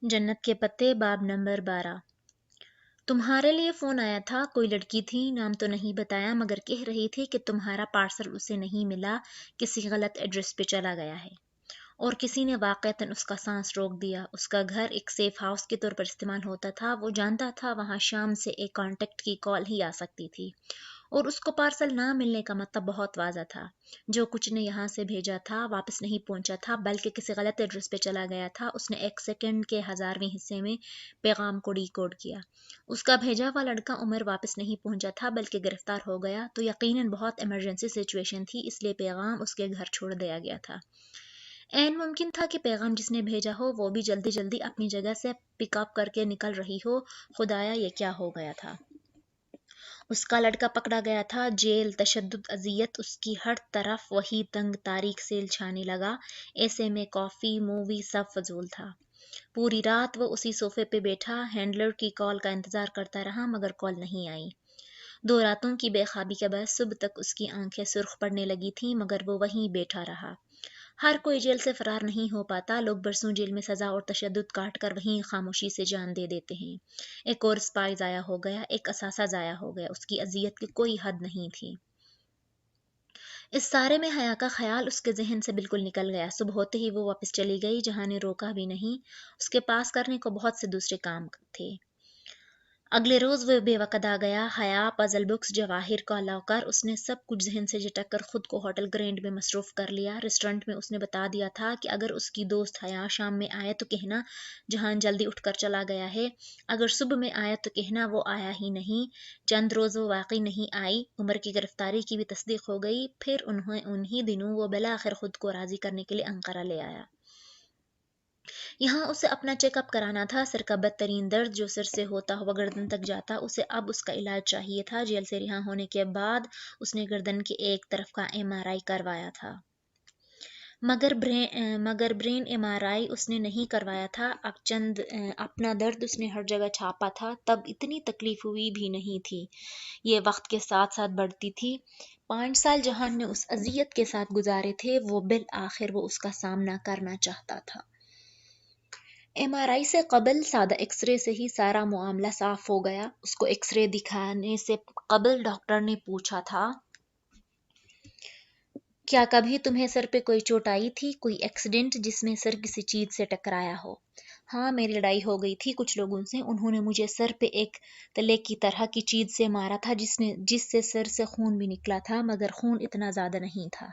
जन्नत के पत्ते बाब नंबर 12। तुम्हारे लिए फ़ोन आया था, कोई लड़की थी, नाम तो नहीं बताया मगर कह रही थी कि तुम्हारा पार्सल उसे नहीं मिला, किसी गलत एड्रेस पे चला गया है और किसी ने वाक़तन उसका सांस रोक दिया। उसका घर एक सेफ हाउस के तौर पर इस्तेमाल होता था। वो जानता था वहाँ शाम से एक कॉन्टेक्ट की कॉल ही आ सकती थी और उसको पार्सल ना मिलने का मतलब बहुत वाज़ा था। जो कुछ ने यहाँ से भेजा था वापस नहीं पहुँचा था, बल्कि किसी गलत एड्रेस पे चला गया था। उसने एक सेकंड के हज़ारवें हिस्से में पैगाम को डिकोड किया। उसका भेजा हुआ लड़का उमर वापस नहीं पहुँचा था, बल्कि गिरफ्तार हो गया। तो यकीनन बहुत इमरजेंसी सिचुएशन थी, इसलिए पैगाम उसके घर छोड़ दिया गया था। ऐन मुमकिन था कि पैगाम जिसने भेजा हो वो भी जल्दी जल्दी अपनी जगह से पिकअप करके निकल रही हो। खुदाया ये क्या हो गया था। उसका लड़का पकड़ा गया था। जेल, तशद्दुद, अजियत, उसकी हर तरफ वही तंग तारीख सेल छाने लगा। ऐसे में कॉफ़ी, मूवी सब फजूल था। पूरी रात वो उसी सोफे पे बैठा हैंडलर की कॉल का इंतज़ार करता रहा, मगर कॉल नहीं आई। 2 रातों की बेखाबी के बाद सुबह तक उसकी आंखें सुर्ख पड़ने लगी थीं, मगर वो वहीं बैठा रहा। हर कोई जेल से फरार नहीं हो पाता। लोग बरसों जेल में सजा और तशद्दुद काट कर वहीं खामोशी से जान दे देते हैं। एक और स्पाई ज़ाया हो गया, एक असासा ज़ाया हो गया। उसकी अजियत की कोई हद नहीं थी। इस सारे में हया का ख्याल उसके जहन से बिल्कुल निकल गया। सुबह होते ही वो वापस चली गई, जहाँ ने रोका भी नहीं। उसके पास करने को बहुत से दूसरे काम थे। अगले रोज़ वो बेवकत आ गया। हया, पजल बुक्स, जवाहिर का लॉकर, उसने सब कुछ जहन से झटक कर खुद को होटल ग्रैंड में मसरूफ़ कर लिया। रेस्टोरेंट में उसने बता दिया था कि अगर उसकी दोस्त हया शाम में आए तो कहना जहान जल्दी उठकर चला गया है। अगर सुबह में आया तो कहना वो आया ही नहीं। चंद रोज़ वो वाकई नहीं आई। उमर की गिरफ्तारी की भी तस्दीक हो गई। फिर उन्हीं दिनों वो बिलाखिर खुद को राज़ी करने के लिए अंकारा ले आया। यहाँ उसे अपना चेकअप कराना था। सिर का बदतरीन दर्द जो सिर से होता हुआ गर्दन तक जाता, उसे अब उसका इलाज चाहिए था। जेल से रिहा होने के बाद उसने गर्दन के एक तरफ का एमआरआई करवाया था, मगर ब्रेन एमआरआई उसने नहीं करवाया था। अपना दर्द उसने हर जगह छापा था, तब इतनी तकलीफ हुई भी नहीं थी। ये वक्त के साथ साथ बढ़ती थी। 5 साल जहान ने उस अजियत के साथ गुजारे थे, वो बिल आखिर वो उसका सामना करना चाहता था। एमआरआई से कबल सादा एक्सरे से ही सारा मामला साफ हो गया। उसको एक्सरे दिखाने से कबल डॉक्टर ने पूछा था, क्या कभी तुम्हें सर पे कोई चोट आई थी, कोई एक्सीडेंट जिसमें सर किसी चीज से टकराया हो? हाँ, मेरी लड़ाई हो गई थी कुछ लोगों से। उन्होंने मुझे सर पे एक तले की तरह की चीज से मारा था, जिससे सर से खून भी निकला था, मगर खून इतना ज्यादा नहीं था।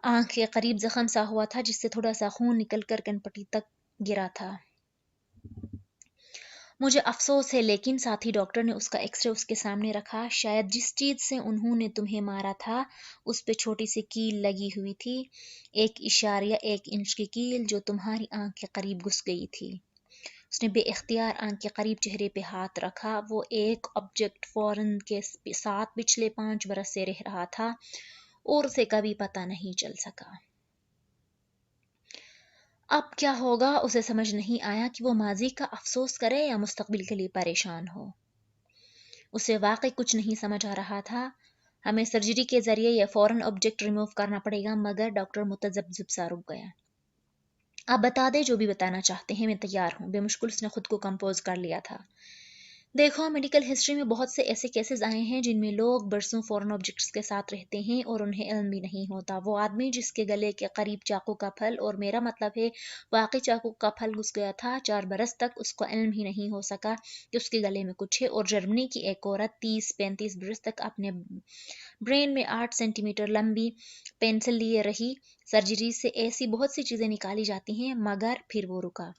आंख के करीब जख्म सा हुआ था, जिससे थोड़ा सा खून निकल कर कनपट्टी तक गिरा था। मुझे अफ़सोस है, लेकिन साथी डॉक्टर ने उसका एक्सरे उसके सामने रखा। शायद जिस चीज़ से उन्होंने तुम्हें मारा था, उस पे छोटी सी कील लगी हुई थी, 1.1 इंच की कील जो तुम्हारी आंख के करीब घुस गई थी। उसने बेइख्तियार आंख के करीब चेहरे पे हाथ रखा। वो एक ऑब्जेक्ट फौरन के साथ पिछले 5 बरस से रह रहा था और उसे कभी पता नहीं चल सका। अब क्या होगा उसे समझ नहीं आया कि वो माजी का अफसोस करे या मुस्तकबिल के लिए परेशान हो। उसे वाकई कुछ नहीं समझ आ रहा था। हमें सर्जरी के जरिए यह फौरन ऑब्जेक्ट रिमूव करना पड़ेगा, मगर डॉक्टर मुतजब्जिब सा रुक गया। आप बता दे जो भी बताना चाहते हैं, मैं तैयार हूँ। बेमुश्किल उसने खुद को कंपोज कर लिया था। देखो, मेडिकल हिस्ट्री में बहुत से ऐसे केसेस आए हैं जिनमें लोग बरसों फॉरेन ऑब्जेक्ट्स के साथ रहते हैं और उन्हें इल्म भी नहीं होता। वो आदमी जिसके गले के करीब चाकू का फल, और मेरा मतलब है वाकई चाकू का फल, घुस गया था, 4 बरस तक उसको इल्म ही नहीं हो सका कि उसके गले में कुछ है। और जर्मनी की एक औरत 30-35 बरस तक अपने ब्रेन में 8 सेंटीमीटर लंबी पेंसिल लिए रही। सर्जरी से ऐसी बहुत सी चीज़ें निकाली जाती हैं, मगर फिर वो रुका।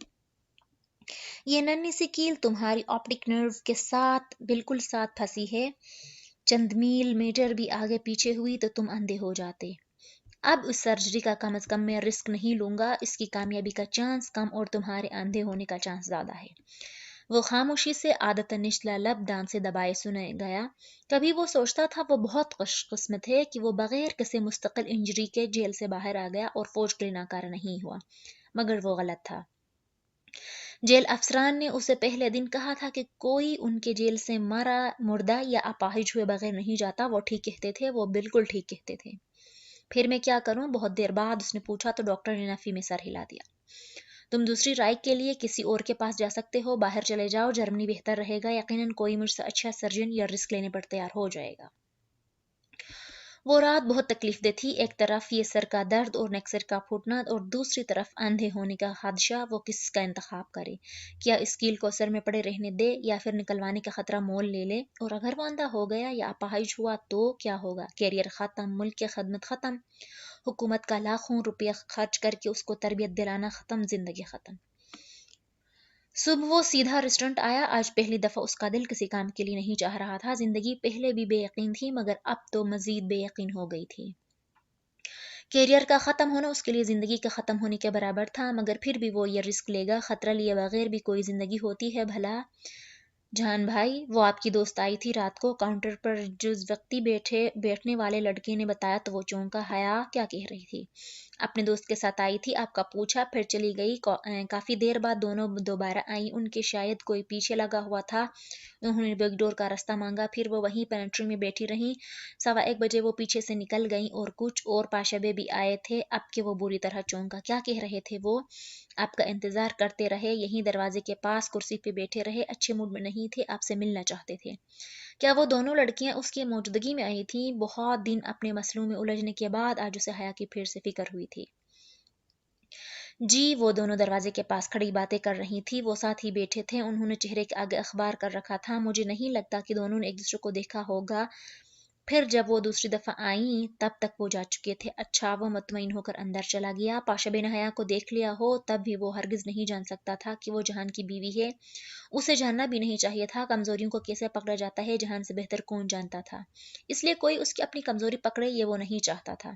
ये नन्ही सी कील तुम्हारी ऑप्टिक नर्व के साथ बिल्कुल साथ फंसी है। चंद मील मीटर भी आगे पीछे हुई तो तुम अंधे हो जाते। अब उस सर्जरी का कम से कम मैं रिस्क नहीं लूंगा। इसकी कामयाबी का चांस कम और तुम्हारे अंधे होने का चांस ज्यादा है। वो खामोशी से आदतन निचला लब दांत से दबाए सुने गया। कभी वो सोचता था वो बहुत खुशकिस्मत है कि वो बगैर किसी मुस्तकिल इंजरी के जेल से बाहर आ गया और फौज के लिए नाकारा नहीं हुआ, मगर वो गलत था। जेल अफसरान ने उसे पहले दिन कहा था कि कोई उनके जेल से मुर्दा या अपाहिज हुए बगैर नहीं जाता। वो ठीक कहते थे, वो बिल्कुल ठीक कहते थे। फिर मैं क्या करूं? बहुत देर बाद उसने पूछा तो डॉक्टर ने नफी में सर हिला दिया। तुम दूसरी राय के लिए किसी और के पास जा सकते हो, बाहर चले जाओ, जर्मनी बेहतर रहेगा, यकीनन कोई मुझसे अच्छा सर्जन या रिस्क लेने पर तैयार हो जाएगा। वो रात बहुत तकलीफदेह थी। एक तरफ ये सर का दर्द और नेक सिर का फूटना और दूसरी तरफ अंधे होने का खदशा। वो किसका इंतखाब करे? क्या इस कील को सर में पड़े रहने दे या फिर निकलवाने का खतरा मोल ले ले? और अगर वो अंधा हो गया या अपाहिज हुआ तो क्या होगा? कैरियर खत्म, मुल्क की खदमत खत्म, हुकूमत का लाखों रुपया खर्च करके उसको तरबियत दिलाना खत्म, जिंदगी खत्म। सुबह वो सीधा रेस्टोरेंट आया। आज पहली दफा उसका दिल किसी काम के लिए नहीं चाह रहा था। जिंदगी पहले भी बेयकीन थी मगर अब तो मजीद बेयकीन हो गई थी। कैरियर का ख़त्म होना उसके लिए ज़िंदगी के ख़त्म होने के बराबर था, मगर फिर भी वो ये रिस्क लेगा। ख़तरा लिए बगैर भी कोई ज़िंदगी होती है भला? जहान भाई, वो आपकी दोस्त आई थी रात को। काउंटर पर जिस व्यक्ति बैठने वाले लड़के ने बताया तो वो चौंका। हया क्या कह रही थी? अपने दोस्त के साथ आई थी, आपका पूछा, फिर चली गई। काफ़ी देर बाद दोनों दोबारा आई। उनके शायद कोई पीछे लगा हुआ था। उन्होंने बैकडोर का रास्ता मांगा, फिर वो वहीं पेंट्री में बैठी रहीं। 1:15 वो पीछे से निकल गईं और कुछ और पाशबे भी आए थे। अब के वो बुरी तरह चौंका। क्या कह रहे थे वो? आपका इंतजार करते रहे, यहीं दरवाजे के पास कुर्सी पे बैठे रहे, अच्छे मूड में नहीं थे, आपसे मिलना चाहते थे। क्या वो दोनों लड़कियां उसकी मौजूदगी में आई थीं? बहुत दिन अपने मसलों में उलझने के बाद आज उसे हया की फिर से फिक्र हुई थी। जी, वो दोनों दरवाजे के पास खड़ी बातें कर रही थी। वो साथ ही बैठे थे। उन्होंने चेहरे के आगे अखबार कर रखा था। मुझे नहीं लगता कि दोनों ने एक दूसरे को देखा होगा। फिर जब वो दूसरी दफा आई तब तक वो जा चुके थे। अच्छा, वो मुतमईन होकर अंदर चला गया। पाशा ने हया को देख लिया हो तब भी वो हरगिज नहीं जान सकता था कि वो जहान की बीवी है। उसे जानना भी नहीं चाहिए था। कमजोरियों को कैसे पकड़ा जाता है जहान से बेहतर कौन जानता था। इसलिए कोई उसकी अपनी कमजोरी पकड़े ये वो नहीं चाहता था।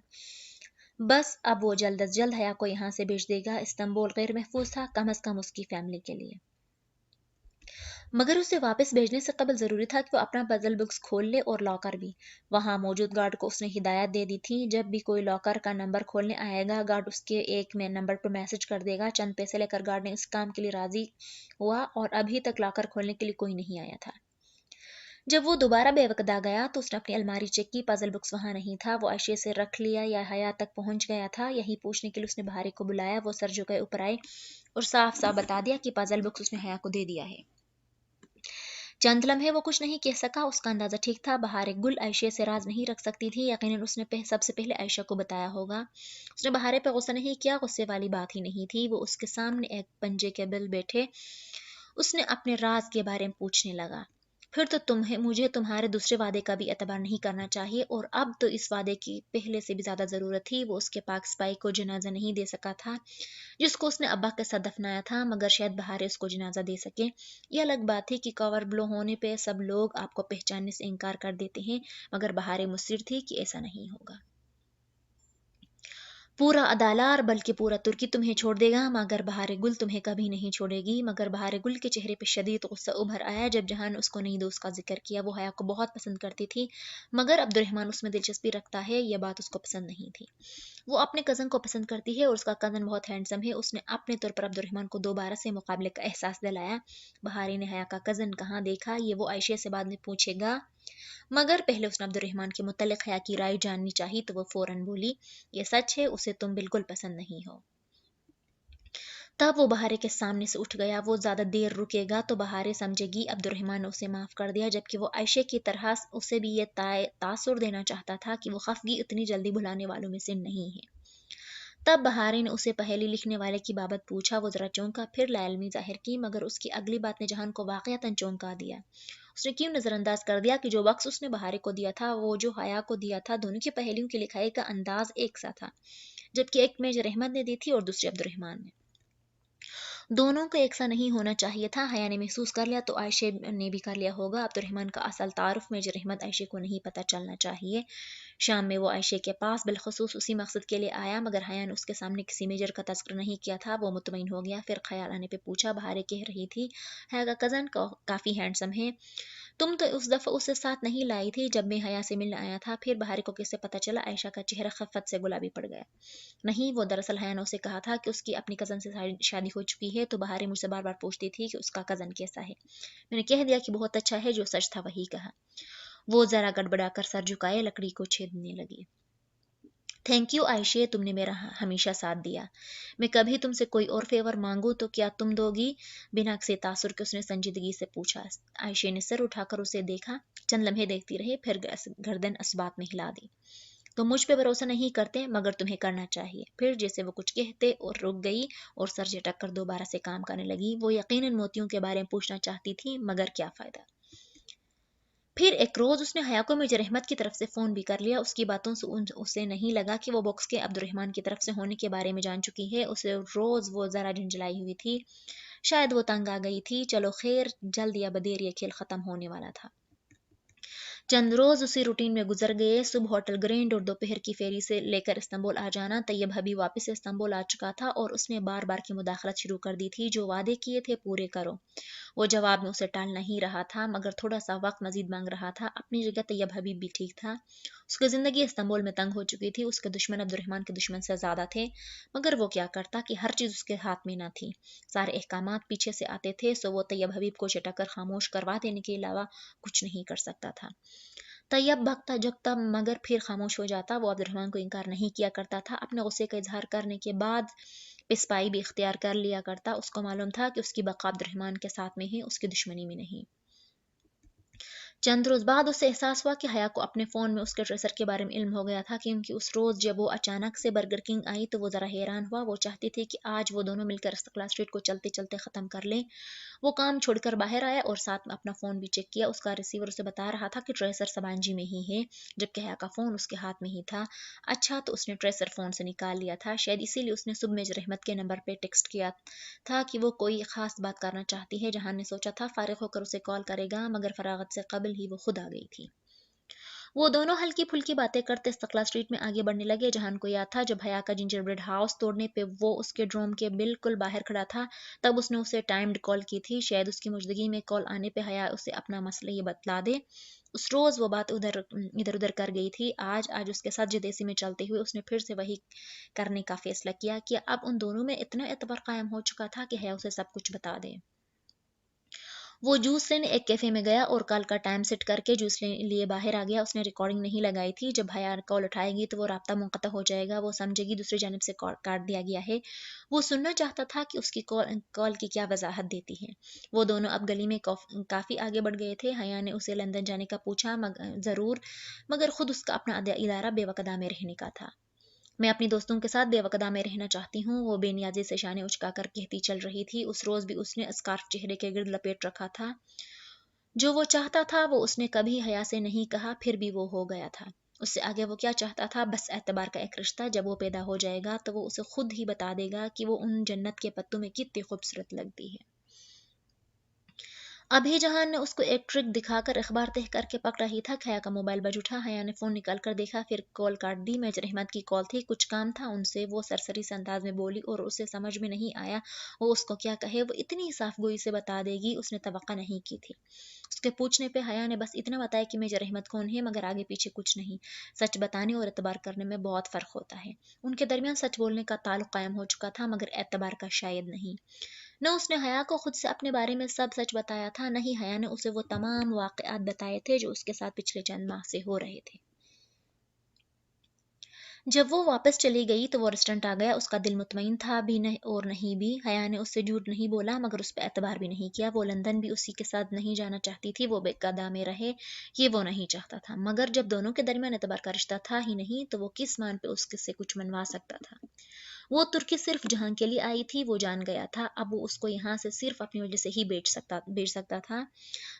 बस अब वो जल्द अज जल्द हया को यहाँ से भेज देगा। इस्तांबुल गैर महफूज था, कम अज कम उसकी फैमिली के लिए। मगर उसे वापस भेजने से कबल जरूरी था कि वो अपना पजल बुक्स खोल ले और लॉकर भी। वहां मौजूद गार्ड को उसने हिदायत दे दी थी, जब भी कोई लॉकर का नंबर खोलने आएगा गार्ड उसके एक में नंबर पर मैसेज कर देगा। चंद पैसे लेकर गार्ड ने इस काम के लिए राजी हुआ और अभी तक लॉकर खोलने के लिए कोई नहीं आया था। जब वो दोबारा बेवकदा गया तो उसने अपनी अलमारी चेक की। पजल बुक्स वहां नहीं था। वो आयशे से रख लिया या हया तक पहुंच गया था, यही पूछने के लिए उसने बहारे को बुलाया। वो सर झुकाए ऊपर आए और साफ साफ बता दिया कि पजल बुक्स उसने हया को दे दिया है। चंद लम्हे वो कुछ नहीं कह सका। उसका अंदाजा ठीक था। बहार गुल आयशे से राज नहीं रख सकती थी। यकीनन उसने सबसे पहले आयशा को बताया होगा। उसने बहारे पे गुस्सा नहीं किया, गुस्से वाली बात ही नहीं थी। वो उसके सामने एक पंजे के बिल बैठे उसने अपने राज के बारे में पूछने लगा। फिर तो तुम्हें मुझे तुम्हारे दूसरे वादे का भी एतबार नहीं करना चाहिए, और अब तो इस वादे की पहले से भी ज्यादा जरूरत थी। वो उसके पाक स्पाई को जनाजा नहीं दे सका था जिसको उसने अब्बा के साथ दफनाया था, मगर शायद बहारे उसको जनाजा दे सके। यह अलग बात थी कि कवर ब्लो होने पे सब लोग आपको पहचानने से इनकार कर देते हैं, मगर बहारे मुस्तिर थी कि ऐसा नहीं होगा। पूरा अदालार बल्कि पूरा तुर्की तुम्हें छोड़ देगा, मगर बहार गुल तुम्हें कभी नहीं छोड़ेगी। मगर बहार गुल के चेहरे पर शदीद गुस्सा उभर आया जब जहान उसको नई दोस्त का जिक्र किया। वो हया को बहुत पसंद करती थी, मगर अब्दुर्रहमान उसमें दिलचस्पी रखता है यह बात उसको पसंद नहीं थी। वो अपने कज़न को पसंद करती है और उसका कज़न बहुत हैंडसम है। उसने अपने तौर पर अब्दुर्रहमान को दोबारा से मुकाबले का एहसास दिलाया। बहारी ने हया का कज़न कहाँ देखा ये वो आयशा से बाद में पूछेगा, मगर पहले उसने अब्दुर्रहमान के मुतल्लिक हया की राय जाननी चाहिए। तो वो फौरन बोली, ये सच है, उसे तुम बिल्कुल पसंद नहीं हो। तब वो बहारे के सामने से उठ गया। वो ज्यादा देर रुकेगा तो बहारे समझेगी अब्दुर्रहमान ने उसे माफ कर दिया, जबकि वो आयशा की तरह उसे भी ये तासुर देना चाहता था कि वो खफगी इतनी जल्दी भुलाने वालों में से नहीं है। तब बहारे ने उसे पहेली लिखने वाले की बाबत पूछा। वो जरा चौंका, फिर लाइलमी जाहिर की, मगर उसकी अगली बात ने जहान को वाकयातन चौंका दिया। उसने क्यों नजरअंदाज कर दिया कि जो बक्स उसने बहारे को दिया था वो जो हया को दिया था, दोनों की पहेलियों की लिखाई का अंदाज एक सा था, जबकि एक मेजर अहमद ने दी थी और दूसरी अब्दुर्रहमान ने। दोनों को एक सा नहीं होना चाहिए था। हया ने महसूस कर लिया तो आयशे ने भी कर लिया होगा। अब्दुर्रहमान का असल तारुफ मेजर अहमद आयशे को नहीं पता चलना चाहिए। शाम में वो आयशे के पास बिलखसूस उसी मकसद के लिए आया, मगर हया ने उसके सामने किसी मेजर का तस्करा नहीं किया था। वो मुतमईन हो गया। फिर ख्याल आने पे पूछा, बहारे कह रही थी हया का कज़न काफ़ी हैंडसम है, तुम तो उस दफ़ा उसे साथ नहीं लाई थी जब मैं हया से मिलने आया था। फिर बहारे को कैसे पता चला? आयशा का चेहरा खफत से गुलाबी पड़ गया। नहीं, वो दरअसल हया ने उसे कहा था कि उसकी अपनी कज़न से शादी हो चुकी है, तो बहारे मुझसे बार बार पूछती थी कि उसका कज़न कैसा है। मैंने कह दिया कि बहुत अच्छा है, जो सच था वही कहा। वो जरा गड़बड़ाकर सर झुकाए लकड़ी को छेदने लगी। थैंक यू आयशे, तुमने मेरा हमेशा साथ दिया। मैं कभी तुमसे कोई और फेवर मांगू तो क्या तुम दोगी? बिना किसी तासुर के उसने संजीदगी से पूछा। आयशे ने सर उठाकर उसे देखा, चंद लम्हे देखती रही, फिर गर्दन असबात में हिला दी। तुम मुझ पे भरोसा नहीं करते, मगर तुम्हें करना चाहिए। फिर जैसे वो कुछ कहते और रुक गई और सर झटक कर दोबारा से काम करने लगी। वो यकीनन मोतियों के बारे में पूछना चाहती थी, मगर क्या फायदा। फिर एक रोज उसने हया को मेजर अहमद की तरफ से फोन भी कर लिया। उसकी बातों से उसे नहीं लगा कि वो बॉक्स के अब्दुर्रहमान की तरफ से होने के बारे में जान चुकी है। उसे रोज वो जरा झंझलाई हुई थी, शायद वो तंग आ गई थी। चलो खैर, जल्द या बदेर ये खेल खत्म होने वाला था। चंद रोज उसी रूटीन में गुजर गए। सुबह होटल ग्रैंड और दोपहर की फेरी से लेकर इस्तांबुल आ जाना। तैयब हबी वापस इस्तांबुल आ चुका था और उसने बार बार की मुदाखलत शुरू कर दी थी। जो वादे किए थे पूरे करो। वो जवाब में उसे टाल नहीं रहा था, मगर थोड़ा सा वक्त मजीद मांग रहा था। अपनी जगह तैयब हबीब भी ठीक था। उसकी जिंदगी इस्तांबुल में तंग हो चुकी थी। उसके दुश्मन अब्दुर्रहमान के दुश्मन से ज्यादा थे, मगर वो क्या करता कि हर चीज उसके हाथ में न थी। सारे अहकामात पीछे से आते थे, सो वो तैयब हबीब को चटाकर खामोश करवा देने के अलावा कुछ नहीं कर सकता था। तैयब भगता जगता मगर फिर खामोश हो जाता। वो अब्दुर्रहमान को इनकार नहीं किया करता था। अपने गुस्से का इजहार करने के बाद पिसपाई भी इख्तियार कर लिया करता। उसको मालूम था कि उसकी बका अब्दुर्रहमान के साथ में है, उसकी दुश्मनी में नहीं। चंद रोज बाद उसे एहसास हुआ कि हया को अपने फ़ोन में उसके ट्रेसर के बारे में इल्म हो गया था, क्योंकि उस रोज़ जब वो अचानक से बर्गर किंग आई तो वो ज़रा हैरान हुआ। वो चाहती थी कि आज वो दोनों मिलकर इस्तक़लाल स्ट्रीट को चलते चलते ख़त्म कर लें। वो काम छोड़कर बाहर आया और साथ में अपना फ़ोन भी चेक किया। उसका रिसीवर उसे बता रहा था कि ट्रेसर सबांजी में ही है, जबकि हया का फ़ोन उसके हाथ में ही था। अच्छा, तो उसने ट्रेसर फ़ोन से निकाल लिया था। शायद इसीलिए उसने सुबह मेजर अहमद के नंबर पर टेक्स्ट किया था कि वो कोई ख़ास बात करना चाहती है। जहान ने सोचा था फ़ारिग होकर उसे कॉल करेगा, मगर फ़रागत से कबल ही वो खुद आ गई थी। वो दोनों हल्की फुल्की बातें करते इस्तक़लाल स्ट्रीट में आगे बढ़ने लगे। जहान को याद था जब हया का जिंजर ब्रेड हाउस तोड़ने पे वो उसके ड्रोम के बिल्कुल बाहर खड़ा था, तब उसने उसे टाइम्ड कॉल की थी। शायद उसकी मौजूदगी में कॉल आने पे हया उसे अपना मसला ये बतला दे। उस रोज वो बात इधर उधर कर गई थी। आज उसके साथ जिदेसी में चलते हुए उसने फिर से वही करने का फैसला किया कि अब उन दोनों में इतना एतबार कायम हो चुका था कि हया उसे सब कुछ बता दे। वो जूस लेने एक कैफे में गया और कल का टाइम सेट करके जूस लिए बाहर आ गया। उसने रिकॉर्डिंग नहीं लगाई थी। जब हया कॉल उठाएगी तो वो राब्ता मुनक़ता हो जाएगा। वो समझेगी दूसरी जानिब से कॉल काट दिया गया है। वो सुनना चाहता था कि उसकी कॉल की क्या वजाहत देती है। वो दोनों अब गली में काफ़ी आगे बढ़ गए थे। हया ने उसे लंदन जाने का पूछा, ज़रूर, मगर खुद उसका अपना इदारा बेवकदा में रहने का था। मैं अपनी दोस्तों के साथ बेवकदा में रहना चाहती हूँ, वो बेनियाजी से शाने उचकाकर कहती चल रही थी। उस रोज़ भी उसने स्कार्फ चेहरे के गिर्द लपेट रखा था। जो वो चाहता था वो उसने कभी हया से नहीं कहा, फिर भी वो हो गया था। उससे आगे वो क्या चाहता था? बस एतबार का एक रिश्ता। जब वो पैदा हो जाएगा तो वो उसे खुद ही बता देगा कि वो उन जन्नत के पत्तों में कितनी खूबसूरत लगती है। अभी जहान ने उसको एक ट्रिक दिखाकर अखबार तह करके पक रही था, हया का मोबाइल बज उठा। हया ने फ़ोन निकाल कर देखा, फिर कॉल काट दी। मेजर अहमद की कॉल थी, कुछ काम था उनसे। वो सरसरी से अंदाज में बोली और उसे समझ में नहीं आया वो उसको क्या कहे। वो इतनी साफ गोई से बता देगी उसने तवक्का नहीं की थी। उसके पूछने पे हया ने बस इतना बताया कि मेजर अहमद कौन है, मगर आगे पीछे कुछ नहीं। सच बताने और एतबार करने में बहुत फ़र्क होता है। उनके दरमियान सच बोलने का ताल्लुक कायम हो चुका था, मगर एतबार का शायद नहीं। न उसने हया को खुद से अपने बारे में सब सच बताया था, न ही हया ने उसे वो तमाम वाक़यात बताए थे जो उसके साथ पिछले चंद माह से हो रहे थे। जब वो वापस चली गई तो वो रेस्टोरेंट आ गया। उसका दिल मुतमईन था भी नहीं और नहीं भी। हया ने उससे झूठ नहीं बोला, मगर उस पर एतबार भी नहीं किया। वो लंदन भी उसी के साथ नहीं जाना चाहती थी। वो बेकदा में रहे, ये वो नहीं चाहता था। मगर जब दोनों के दरमियान एतबार का रिश्ता था ही नहीं, तो वो किस मान पे उससे कुछ मनवा सकता था। वो तुर्की सिर्फ जहां के लिए आई थी वो जान गया था। अब वो उसको यहाँ से सिर्फ अपनी वजह से ही बेच सकता था।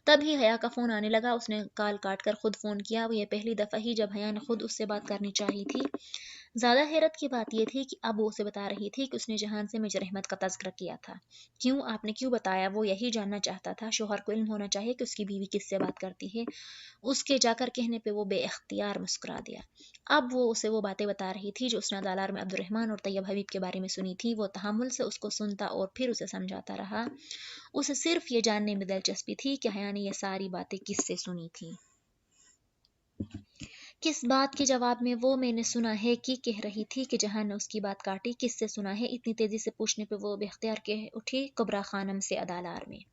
तभी हया का फ़ोन आने लगा। उसने कॉल काट कर खुद फ़ोन किया। वो ये पहली दफ़ा ही जब हया ने खुद उससे बात करनी चाहिए थी। ज़्यादा हैरत की बात यह थी कि अब वो उसे बता रही थी कि उसने जहान से मेजर अहमद का तज़किरा किया था। क्यों? आपने क्यों बताया? वो यही जानना चाहता था। शौहर को इल्म होना चाहिए कि उसकी बीवी किससे बात करती है। उसके जाकर कहने पे वो बेइख्तियार मुस्कुरा दिया। अब वो उसे वो बातें बता रही थी जो उसने अदालत में अब्दुर्रहमान और तैयब हबीब के बारे में सुनी थी। वो तहम्मुल से उसको सुनता और फिर उसे समझाता रहा। उसे सिर्फ ये जानने में दिलचस्पी थी कि हया ने ये सारी बातें किससे सुनी थी। किस बात के जवाब में वो मैंने सुना है कि कह रही थी कि जहां ने उसकी बात काटी। किससे सुना है? इतनी तेजी से पूछने पे वो बेख्तियार कह उठी, कुबरा खानम से अदालत में।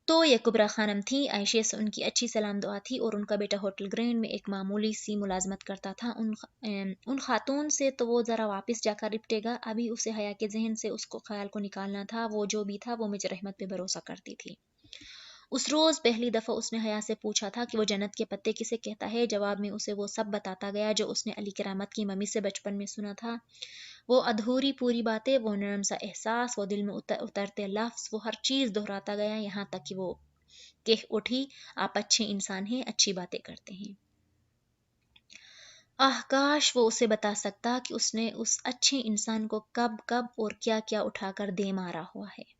تو یہ کبرا خانم تھی، عائشہ سے ان کی اچھی سلام دعا تھی، اور ان کا بیٹا ہوٹل گرینڈ میں ایک معمولی سی ملازمت کرتا تھا۔ ان خاتون سے تو وہ ذرا واپس جا کر نپٹے گا، ابھی اسے حیا کے ذہن سے اس کو خیال کو نکالنا تھا۔ وہ جو بھی تھا وہ مجھ رحمت پہ بھروسہ کرتی تھی۔ اس روز پہلی دفعہ اس نے حیا سے پوچھا تھا کہ وہ جنت کے پتے کسے کہتا ہے، جواب میں اسے وہ سب بتاتا گیا جو اس نے علی کرامت کی ممی سے بچپن میں سنا تھا۔ وہ ادھوری پوری باتیں، وہ نرم سا احساس، وہ دل میں اترتے لفظ، وہ ہر چیز دہراتا گیا، یہاں تک کہ وہ کہہ اٹھی، آپ اچھے انسان ہیں، اچھی باتیں کرتے ہیں۔ آہ کاش وہ اسے بتا سکتا کہ اس نے اس اچھے انسان کو کب کب اور کیا کیا اٹھا کر دے مارا ہوا ہے۔